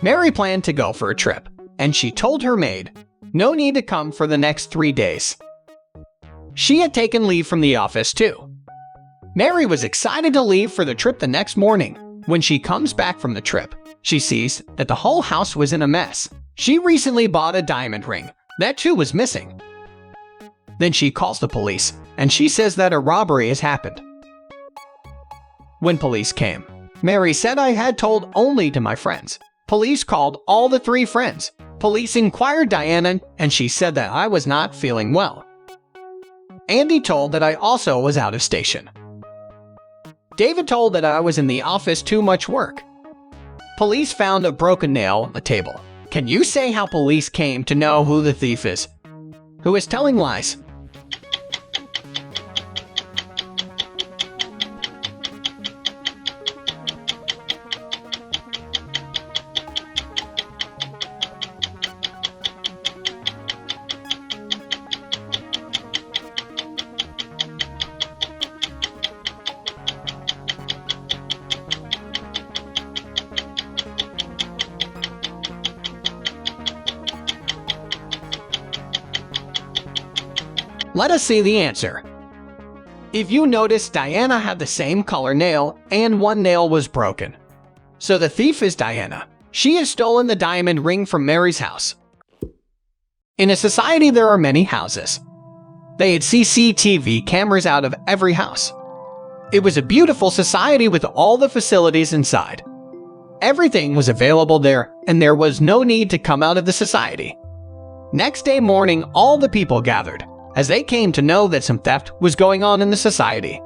Mary planned to go for a trip, and she told her maid no need to come for the next 3 days. She had taken leave from the office too. Mary was excited to leave for the trip the next morning. When she comes back from the trip, she sees that the whole house was in a mess. She recently bought a diamond ring. That too was missing. Then she calls the police, and she says that a robbery has happened. When police came, Mary said, "I had told only to my friends." Police called all the 3 friends. Police inquired Diana, and she said that I was not feeling well. Andy told that I also was out of station. David told that I was in the office too much work. Police found a broken nail on the table. Can you say how police came to know who the thief is? Who is telling lies? Let us see the answer. If you notice, Diana had the same color nail and one nail was broken. So the thief is Diana. She has stolen the diamond ring from Mary's house. In a society, there are many houses. They had CCTV cameras out of every house. It was a beautiful society with all the facilities inside. Everything was available there, and there was no need to come out of the society. Next day morning, all the people gathered, as they came to know that some theft was going on in the society.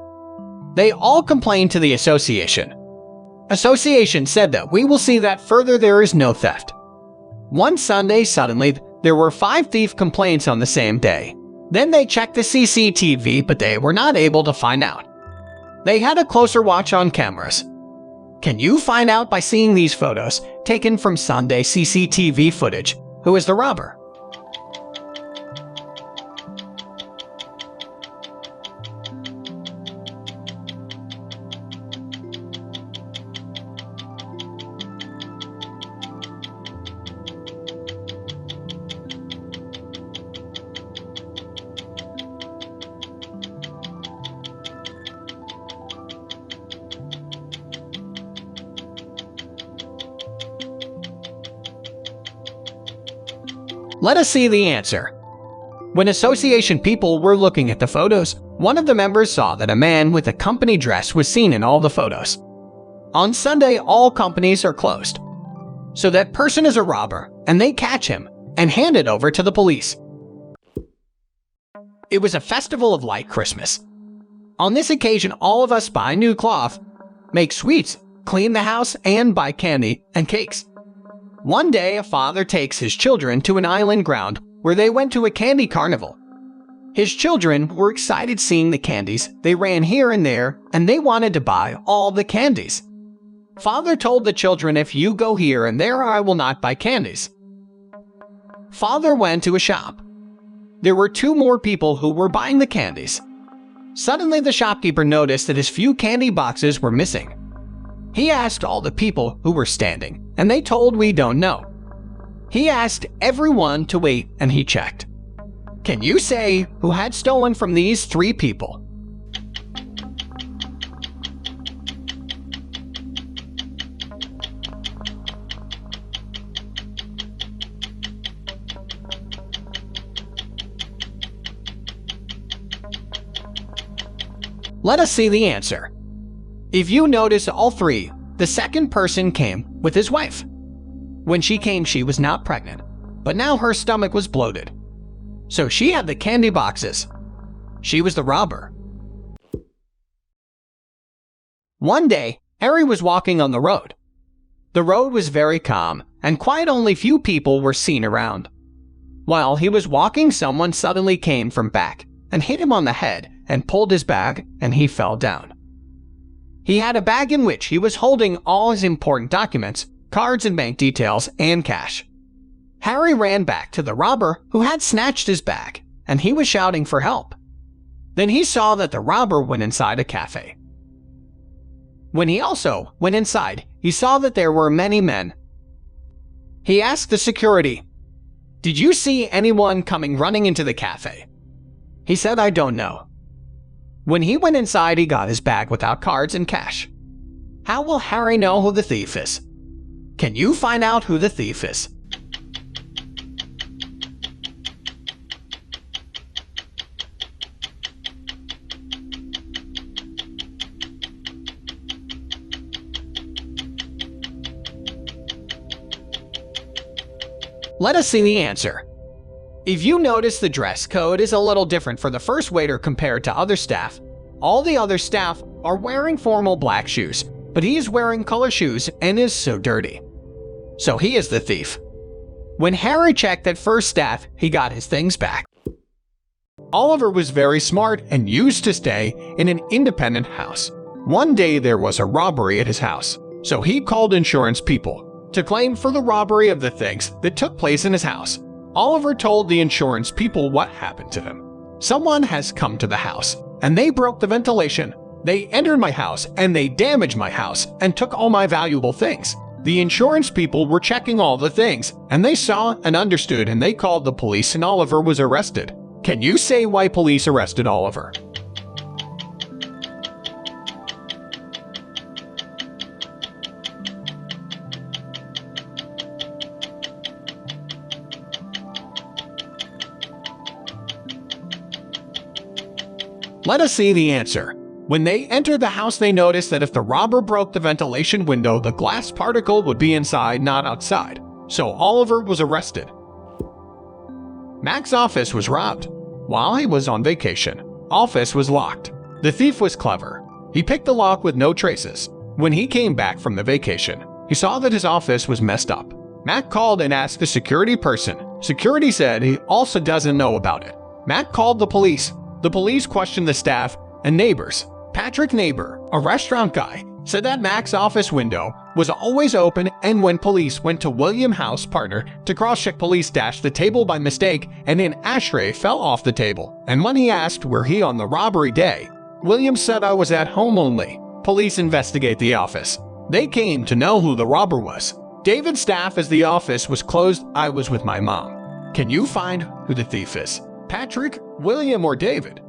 They all complained to the association. Association said that we will see that further there is no theft. One Sunday, suddenly, there were 5 thief complaints on the same day. Then they checked the CCTV, but they were not able to find out. They had a closer watch on cameras. Can you find out by seeing these photos taken from Sunday CCTV footage who is the robber? Let us see the answer. When association people were looking at the photos, one of the members saw that a man with a company dress was seen in all the photos. On Sunday, all companies are closed. So that person is a robber, and they catch him and hand it over to the police. It was a festival of light Christmas. On this occasion, all of us buy new cloth, make sweets, clean the house, and buy candy and cakes. One day, a father takes his children to an island ground where they went to a candy carnival. His children were excited seeing the candies. They ran here and there, and they wanted to buy all the candies. Father told the children, "If you go here and there, I will not buy candies." Father went to a shop. There were 2 more people who were buying the candies. Suddenly, the shopkeeper noticed that his few candy boxes were missing. He asked all the people who were standing, and they told, "We don't know." He asked everyone to wait, and he checked. Can you say who had stolen from these 3 people? Let us see the answer. If you notice all 3, the second person came with his wife. When she came, she was not pregnant, but now her stomach was bloated. So she had the candy boxes. She was the robber. One day, Harry was walking on the road. The road was very calm and quiet, only few people were seen around. While he was walking, someone suddenly came from back and hit him on the head and pulled his bag, and he fell down. He had a bag in which he was holding all his important documents, cards and bank details, and cash. Harry ran back to the robber who had snatched his bag, and he was shouting for help. Then he saw that the robber went inside a cafe. When he also went inside, he saw that there were many men. He asked the security, "Did you see anyone coming running into the cafe?" He said, "I don't know." When he went inside, he got his bag without cards and cash. How will Harry know who the thief is? Can you find out who the thief is? Let us see the answer. If you notice, the dress code is a little different for the first waiter compared to other staff. All the other staff are wearing formal black shoes, but he is wearing color shoes and is so dirty. So he is the thief. When Harry checked at first staff, he got his things back. Oliver was very smart and used to stay in an independent house. One day there was a robbery at his house, so he called insurance people to claim for the robbery of the things that took place in his house. Oliver told the insurance people what happened to them. "Someone has come to the house, and they broke the ventilation. They entered my house, and they damaged my house, and took all my valuable things." The insurance people were checking all the things, and they saw and understood, and they called the police, and Oliver was arrested. Can you say why police arrested Oliver? Let us see the answer. When they entered the house, they noticed that if the robber broke the ventilation window, the glass particle would be inside, not outside. So Oliver was arrested. Mac's office was robbed. While he was on vacation, office was locked. The thief was clever. He picked the lock with no traces. When he came back from the vacation, he saw that his office was messed up. Mac called and asked the security person. Security said he also doesn't know about it. Mac called the police. The police questioned the staff and neighbors. Patrick Neighbor, a restaurant guy, said that Mac's office window was always open, and when police went to William House's partner to cross-check, police dashed the table by mistake and an ashtray fell off the table. And when he asked where he on the robbery day, William said, "I was at home only." Police investigate the office. They came to know who the robber was. David's staff, as the office was closed, "I was with my mom." Can you find who the thief is? Patrick, William, or David?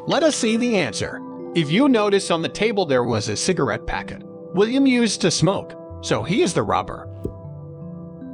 Let us see the answer. If you notice, on the table there was a cigarette packet. William used to smoke, so he is the robber.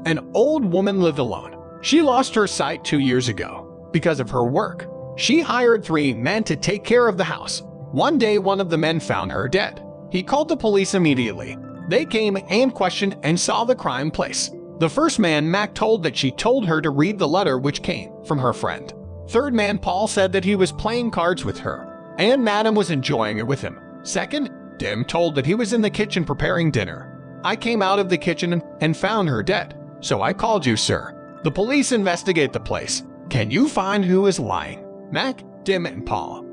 An old woman lived alone. She lost her sight 2 years ago. Because of her work, she hired 3 men to take care of the house. One day, one of the men found her dead. He called the police immediately. They came and questioned and saw the crime place. The first man, Mac, told that she told her to read the letter which came from her friend. Third man, Paul, said that he was playing cards with her, and Madam was enjoying it with him. Second, Dim told that he was in the kitchen preparing dinner. "I came out of the kitchen and found her dead, so I called you, sir." The police investigate the place. Can you find who is lying? Mac, Dim, and Paul.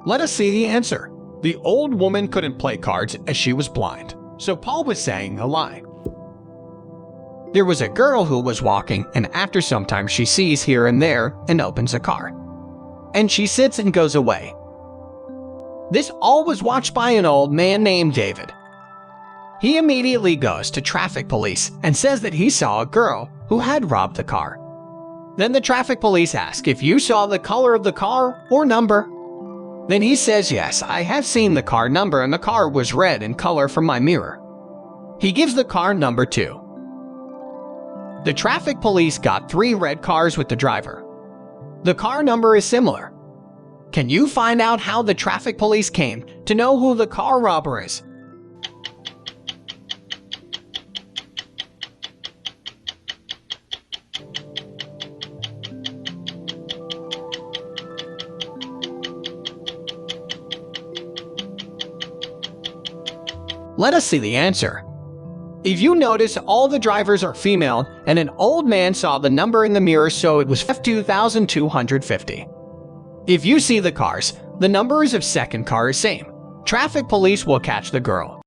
Let us see the answer. The old woman couldn't play cards as she was blind, so Paul was saying a lie. There was a girl who was walking, and after some time she sees here and there and opens a car. And she sits and goes away. This all was watched by an old man named David. He immediately goes to traffic police and says that he saw a girl who had robbed the car. Then the traffic police ask if you saw the color of the car or number. Then he says, "Yes, I have seen the car number, and the car was red in color from my mirror." He gives the car number too. The traffic police got 3 red cars with the driver. The car number is similar. Can you find out how the traffic police came to know who the car robber is? Let us see the answer. If you notice, all the drivers are female and an old man saw the number in the mirror, so it was 2250. If you see the cars, the numbers of second car is same. Traffic police will catch the girl.